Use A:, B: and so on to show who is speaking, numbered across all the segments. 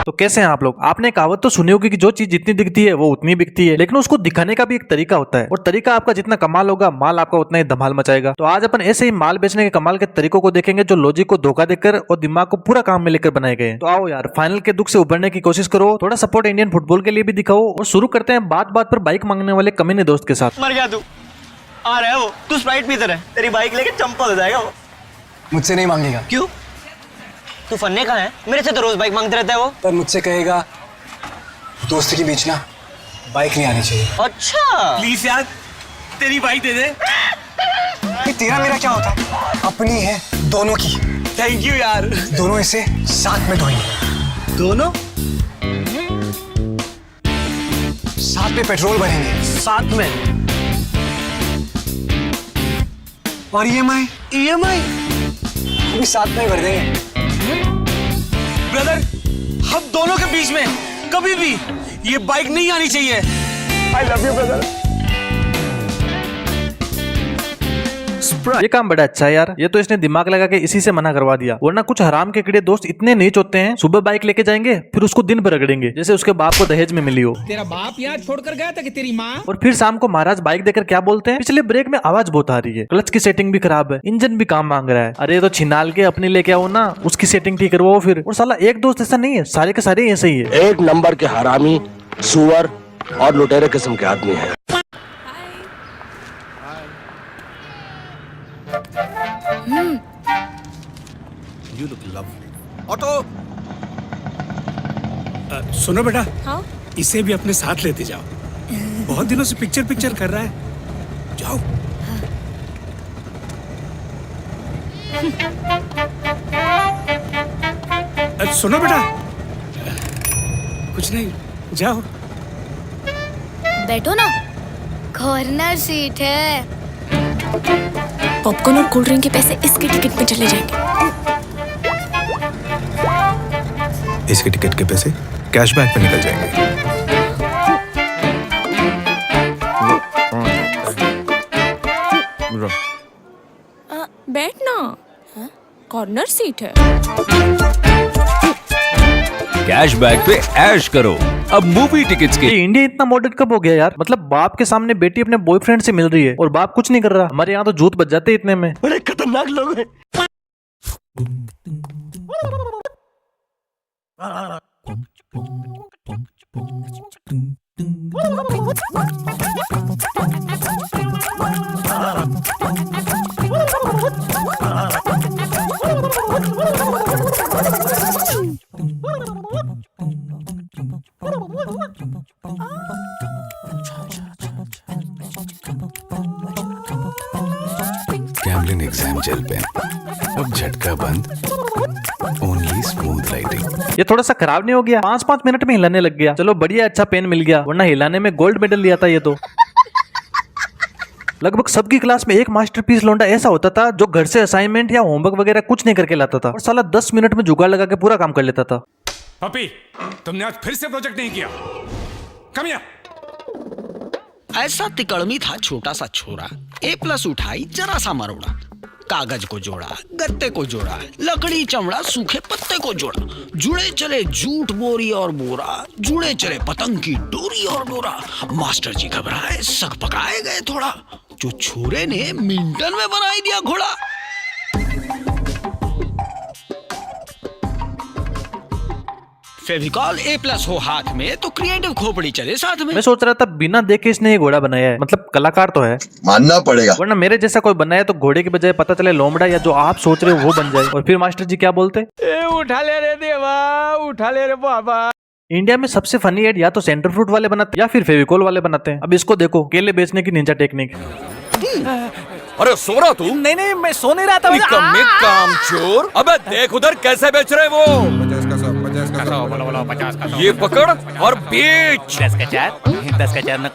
A: तो कैसे हैं आप लोग? आपने कहावत तो सुनी होगी कि जो चीज जितनी दिखती है वो उतनी बिकती है, लेकिन उसको दिखाने का भी एक तरीका होता है, और तरीका आपका जितना कमाल होगा, माल आपका उतना ही धमाल मचाएगा। तो आज अपन ऐसे ही माल बेचने के कमाल के तरीकों को देखेंगे जो लॉजिक को धोखा देकर और दिमाग को पूरा काम में लेकर बनाए गए हैं। तो आओ यार, फाइनल के दुख से उभरने की कोशिश करो, थोड़ा सपोर्ट इंडियन फुटबॉल के लिए भी दिखाओ, और शुरू करते हैं बात बात पर बाइक मांगने वाले कमीने दोस्त के साथ।
B: मर गया तू, आ रहा है वो, तू स्प्राइट पीते रहे, तेरी बाइक लेके चंपल हो जाएगा वो।
C: मुझसे नहीं मांगेगा।
B: क्यों? तू फन्ने का है, मेरे से तो रोज बाइक मांगते रहता है वो।
C: पर मुझसे कहेगा दोस्ती के बीच ना बाइक नहीं आनी चाहिए।
B: अच्छा
D: प्लीज यार, तेरी बाइक दे दे।
C: ये तेरा मेरा क्या होता है? अपनी है दोनों की।
D: थैंक यू यार।
C: दोनों इसे साथ में ढोएंगे।
D: दोनों
C: साथ में पेट्रोल भरेंगे
D: साथ में।
C: और ईएमआई
D: ईएमआई
C: भी साथ में भर देंगे।
D: ब्रदर, हम दोनों के बीच में कभी भी ये बाइक नहीं आनी चाहिए।
C: I love you brother.
A: ये काम बड़ा अच्छा है यार, ये तो इसने दिमाग लगा के इसी से मना करवा दिया, वरना कुछ हराम के कीड़े दोस्त इतने नीच होते हैं, सुबह बाइक लेके जाएंगे फिर उसको दिन भर रगड़ेंगे जैसे उसके बाप को दहेज में मिली हो।
E: तेरा बाप यहाँ छोड़कर गया था कि तेरी माँ?
A: और फिर शाम को महाराज बाइक देकर क्या बोलते हैं, पिछले ब्रेक में आवाज बहुत आ रही है, क्लच की सेटिंग भी खराब है, इंजन भी काम मांग रहा है। अरे तो छिनाल के अपनी लेके आओ ना, उसकी सेटिंग ठीक करवाओ फिर। और साला एक दोस्त ऐसा नहीं है, सारे के सारे ऐसे ही है।
F: एक नंबर के हरामी, सुअर और लुटेरे किस्म के आदमी हैं।
D: You look lovely. ऑटो, सुनो बेटा।
G: हाँ?
D: इसे भी अपने साथ लेते जाओ, बहुत दिनों से पिक्चर कर रहा है। जाओ। सुनो बेटा, कुछ नहीं, जाओ।
G: बैठो ना, कॉर्नर सीट है।
H: पॉपकॉर्न और कोल्ड ड्रिंक के पैसे इसके टिकट में चले जाएंगे।
I: इसके टिकट के पैसे कैशबैक में निकल जाएंगे।
H: बैठ ना, कॉर्नर सीट है।
J: कैशबैक पे ऐश करो अब मूवी टिकट्स के।
A: ये इंडिया इतना मॉडर्न कब हो गया यार? मतलब बाप के सामने बेटी अपने बॉयफ्रेंड से मिल रही है और बाप कुछ नहीं कर रहा। हमारे यहाँ तो जूत बच जाते इतने में।
D: बड़े खतरनाक लोग हैं।
I: गैम्बलिंग एग्जाम जेल पेन, अब झटका बंद, ओनली स्मूथ राइटिंग।
A: ये थोड़ा सा खराब नहीं हो गया? 5-5 मिनट में हिलाने लग गया। चलो बढ़िया, अच्छा पेन मिल गया, वरना हिलाने में गोल्ड मेडल लिया था ये तो। लगभग सबकी क्लास में एक मास्टरपीस लौंडा ऐसा होता था जो घर से असाइनमेंट या होमवर्क वगैरह कुछ नहीं करके लाता था, और साला 10 मिनट में जुगाड़ लगा के पूरा काम कर लेता था।
D: पपी, तुमने आज फिर से प्रोजेक्ट नहीं किया। Come here.
B: ऐसा तिकड़मी था छोटा सा छोरा, A+ उठाई जरा सा मरोड़ा, कागज को जोड़ा, गत्ते को जोड़ा, लकड़ी चमड़ा सूखे पत्ते को जोड़ा, जुड़े चले जूट बोरी और बोरा, जुड़े चले पतंग की डोरी और डोरा। मास्टर जी घबराए, सक पकाए गए थोड़ा, जो छोरे ने मिंटन में बनाई दिया घोड़ा। फेविकॉल A+ हो हाथ में तो क्रिएटिव खोपड़ी चले साथ में।
A: मैं सोच रहा था बिना देखे इसने ये घोड़ा बनाया है, मतलब कलाकार तो है,
F: मानना पड़ेगा।
A: वरना मेरे जैसा कोई बनाया तो घोड़े की बजाय पता चले लोमड़ा या जो आप सोच रहे हो वो बन जाए। और फिर मास्टर जी क्या बोलते?
E: उठा ले रे देवा, उठा ले रे बाबा।
A: इंडिया में सबसे फनी एड या तो सेंटर फ्रूट वाले बनाते हैं या फिर फेविकोल वाले बनाते हैं। अब इसको देखो, केले बेचने की निंजा टेक्निक।
J: अरे सो रहा तू?
E: नहीं, मैं सो नहीं रहा था।
J: निकम्मे कामचोर। अबे देख उधर कैसे बेच रहे वो।
E: 50 का
J: ये पकड़ और बेच।
E: 10 का 4 न।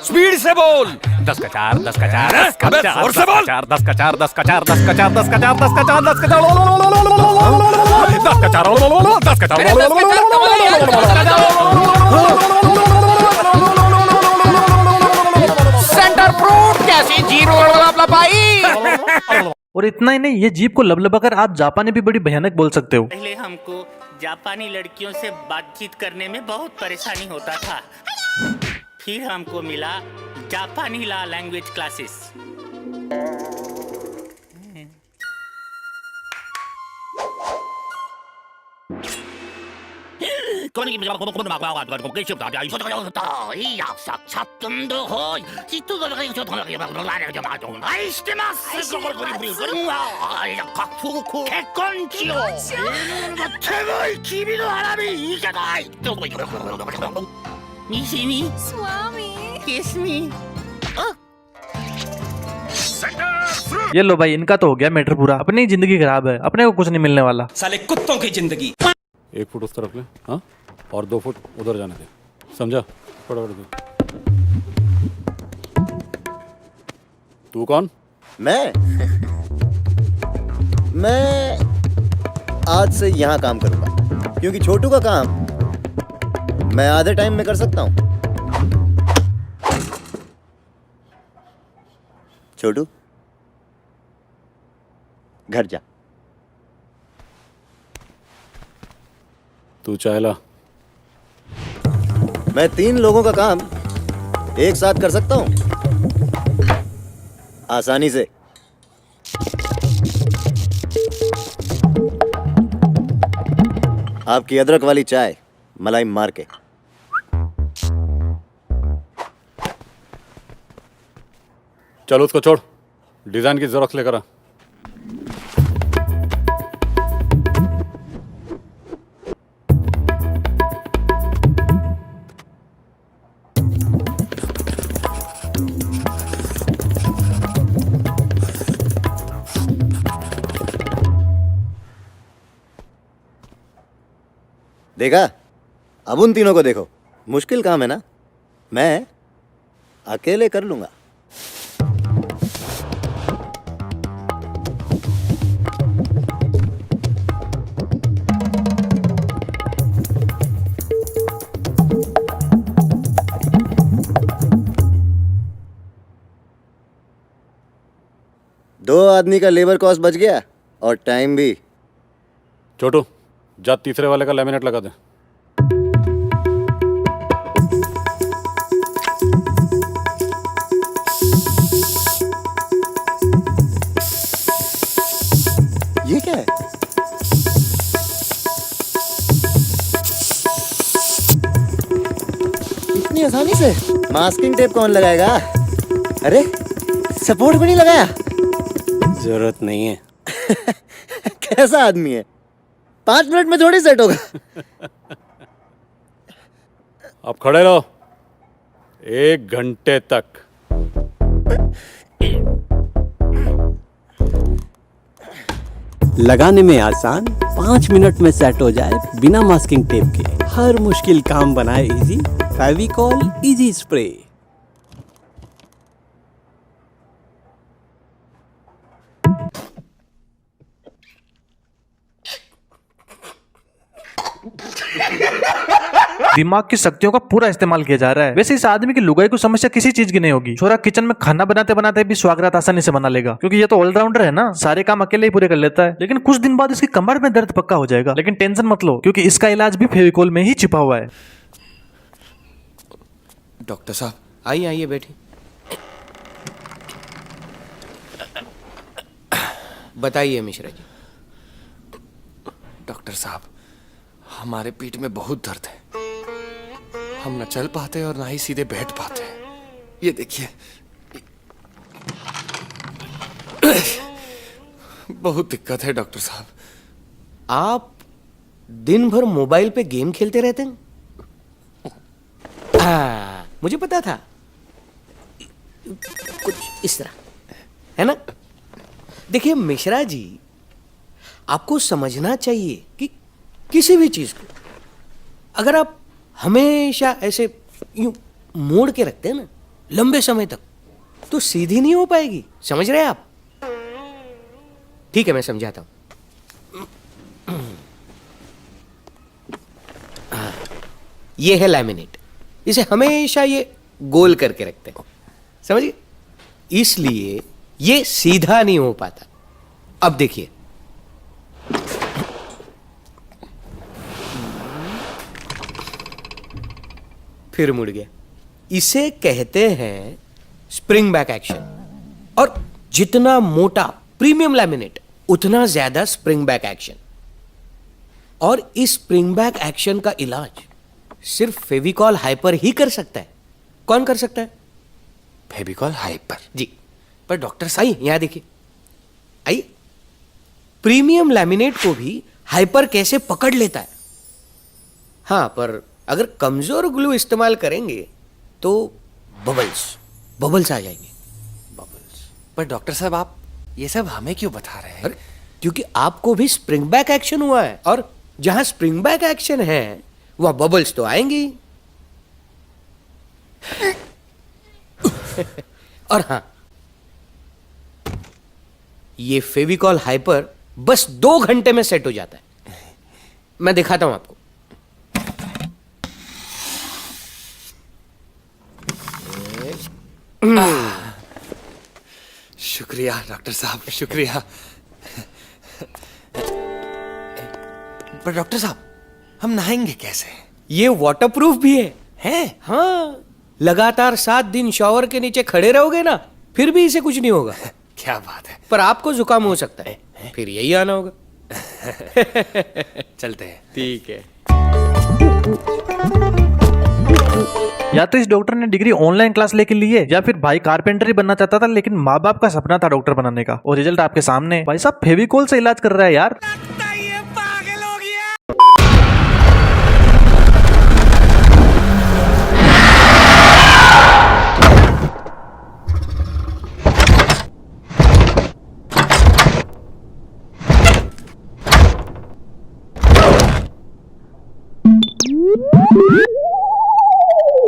J: स्पीड से बोल।
E: 10 का 4, 10 का 4,
J: अबे जोर से बोल।
E: 10 का 4, 10 का 4, 10 का 4, 10 का 4, 10 का 4, 10 का 4, 10 का 4, 10 का 4। सेंटर फ्रूट कैसी जीरो वाला भाई।
A: और इतना ही नहीं, ये जीप को लबलबा कर आप जापानी भी बड़ी भयानक बोल सकते हो।
E: पहले हमको
K: जापानी लड़कियों से बातचीत करने में बहुत परेशानी होता था। फिर हमको मिला जापानी ला लैंग्वेज क्लासेस।
A: ये लो भाई, इनका तो हो गया मैटर पूरा। अपनी जिंदगी खराब है, अपने को कुछ नहीं मिलने वाला।
D: साले कुत्तों की जिंदगी।
E: 1 फुट उस तरफ ले, हाँ, और 2 फुट उधर जाने दे, समझा? फटाफट दे। तू कौन?
F: मैं आज से यहाँ काम करूंगा, क्योंकि छोटू का काम मैं आधे टाइम में कर सकता हूँ। छोटू, घर जा।
E: तू चाहे ला।
F: मैं 3 लोगों का काम एक साथ कर सकता हूँ, आसानी से। आपकी अदरक वाली चाय मलाई मार के।
E: चलो उसको छोड़, डिजाइन की जेरॉक्स लेकर आ।
F: देखा? अब उन तीनों को देखो। मुश्किल काम है ना, मैं अकेले कर लूंगा। दो आदमी का लेबर कॉस्ट बच गया और टाइम भी।
E: छोटू, जा तीसरे वाले का लैमिनेट लगा दे।
F: ये क्या है? इतनी आसानी से मास्किंग टेप कौन लगाएगा? अरे सपोर्ट भी नहीं लगाया।
K: जरूरत नहीं है।
F: कैसा आदमी है? 5 मिनट में थोड़ी सेट होगा।
E: अब खड़े रहो 1 घंटे तक।
K: लगाने में आसान, 5 मिनट में सेट हो जाए बिना मास्किंग टेप के। हर मुश्किल काम बनाए इजी, फेविकॉल इजी स्प्रे।
A: दिमाग की शक्तियों का पूरा इस्तेमाल किया जा रहा है। वैसे इस आदमी की लुगाई को समस्या किसी चीज की नहीं होगी। छोरा किचन में खाना बनाते बनाते भी स्वागत आसानी से बना लेगा, क्योंकि ये तो ऑलराउंडर है ना, सारे काम अकेले ही पूरे कर लेता है। लेकिन कुछ दिन बाद इसकी कमर में दर्द पक्का हो जाएगा। लेकिन टेंशन मत लो, क्योंकि इसका इलाज भी फेविकोल में ही छिपा हुआ है।
C: डॉक्टर साहब, आइए आइए बैठिए। बताइए मिश्रा जी। डॉक्टर साहब, हमारे पीठ में बहुत दर्द है। हम न चल पाते और ना ही सीधे बैठ पाते। ये देखिए, बहुत दिक्कत है डॉक्टर साहब।
L: आप दिन भर मोबाइल पे गेम खेलते रहते हैं? मुझे पता था। कुछ इस तरह है ना। देखिए मिश्रा जी, आपको समझना चाहिए कि किसी भी चीज को अगर आप हमेशा ऐसे यूं मोड़ के रखते हैं ना लंबे समय तक, तो सीधी नहीं हो पाएगी। समझ रहे हैं आप? ठीक है, मैं समझाता हूं। ये है लैमिनेट। इसे हमेशा ये गोल करके रखते हैं, समझिए, इसलिए ये सीधा नहीं हो पाता। अब देखिए, फिर मुड़ गया। इसे कहते हैं स्प्रिंग बैक एक्शन। और जितना मोटा प्रीमियम लैमिनेट उतना ज्यादा स्प्रिंग बैक एक्शन। और इस स्प्रिंग बैक एक्शन का इलाज सिर्फ फेविकॉल हाइपर ही कर सकता है। कौन कर सकता है?
C: फेविकॉल हाइपर।
L: जी।
C: पर डॉक्टर साहब,
L: आइए यहां देखिए, आइए। प्रीमियम लैमिनेट को भी हाइपर कैसे पकड़ लेता है। हाँ, पर अगर कमजोर ग्लू इस्तेमाल करेंगे तो बबल्स आ जाएंगे।
C: पर डॉक्टर साहब, आप ये सब हमें क्यों बता रहे हैं?
L: अरे, क्योंकि आपको भी स्प्रिंग बैक एक्शन हुआ है, और जहां स्प्रिंग बैक एक्शन है वहां बबल्स तो आएंगे ही। और हाँ, ये फेविकॉल हाइपर बस 2 घंटे में सेट हो जाता है। मैं दिखाता हूं आपको।
C: शुक्रिया डॉक्टर साहब, शुक्रिया। पर डॉक्टर साहब, हम नहाएंगे कैसे?
L: ये वाटरप्रूफ भी है।
C: हैं?
L: हाँ, लगातार 7 दिन शॉवर के नीचे खड़े रहोगे ना, फिर भी इसे कुछ नहीं होगा।
C: क्या बात है।
L: पर आपको जुकाम हो सकता है, फिर यही आना होगा।
C: चलते हैं।
L: ठीक है।
A: या तो इस डॉक्टर ने डिग्री ऑनलाइन क्लास लेके ली है, या फिर भाई कारपेंटर ही बनना चाहता था, लेकिन माँ बाप का सपना था डॉक्टर बनाने का, और रिजल्ट आपके सामने। भाई साहब फेविकोल से इलाज कर रहा है यार।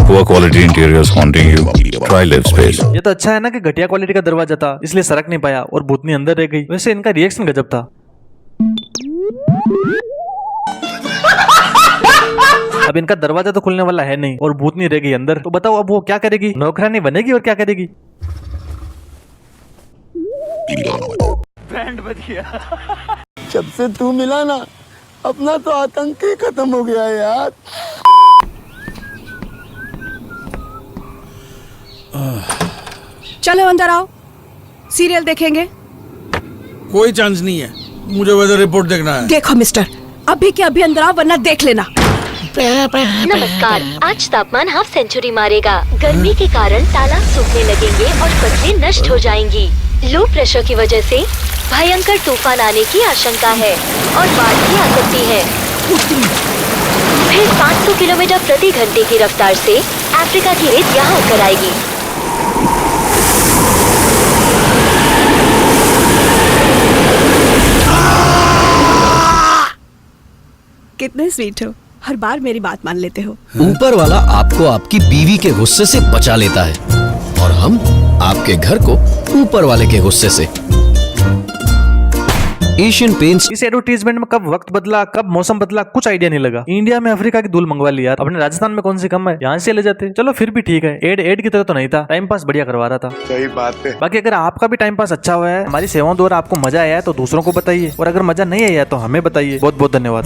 I: Poor quality interiors haunting you. Try Live Space.
A: ये तो अच्छा है ना कि घटिया क्वालिटी का दरवाजा था, इसलिए सरक नहीं पाया और भूतनी अंदर रह गई। वैसे इनका रिएक्शन गजब था। अब इनका दरवाजा तो खुलने वाला है नहीं और भूतनी रह गई अंदर, तो बताओ अब वो क्या करेगी? नौकरानी बनेगी और क्या करेगी?
F: जब से तू मिला ना, अपना तो आतंक ही खत्म हो गया यार।
H: चलो अंदर आओ, सीरियल देखेंगे।
D: कोई चांस नहीं है, मुझे वेदर रिपोर्ट देखना है।
H: देखो मिस्टर, अभी के अभी अंदर आओ वरना देख लेना।
G: नमस्कार, आज तापमान हाफ सेंचुरी मारेगा। गर्मी के कारण तालाब सूखने लगेंगे और फसलें नष्ट हो जाएंगी। लो प्रेशर की वजह से भयंकर तूफान आने की आशंका है और बाढ़ भी आ सकती है। फिर 500 किलोमीटर प्रति घंटे की रफ्तार से अफ्रीका की रेत यहाँ उतर आएगी।
H: कितने स्वीट हो, हर बार मेरी बात मान लेते हो।
B: ऊपर वाला आपको आपकी बीवी के गुस्से से बचा लेता है और हम आपके घर को ऊपर वाले के गुस्से से। Asian paints.
A: इस एडवर्टीजमेंट में कब वक्त बदला, कब मौसम बदला, कुछ आइडिया नहीं लगा। इंडिया में अफ्रीका की धूल मंगवा ली यार, अपने राजस्थान में कौन सी कम है, यहाँ से ले जाते। चलो फिर भी ठीक है, एड की तरह तो नहीं था, टाइम पास बढ़िया करवा रहा था।
F: सही बात है।
A: बाकी अगर आपका भी टाइम पास अच्छा हुआ है, हमारी सेवाओं द्वारा आपको मजा आया है तो दूसरों को बताइए, और अगर मजा नहीं आया तो हमें बताइए। बहुत बहुत धन्यवाद।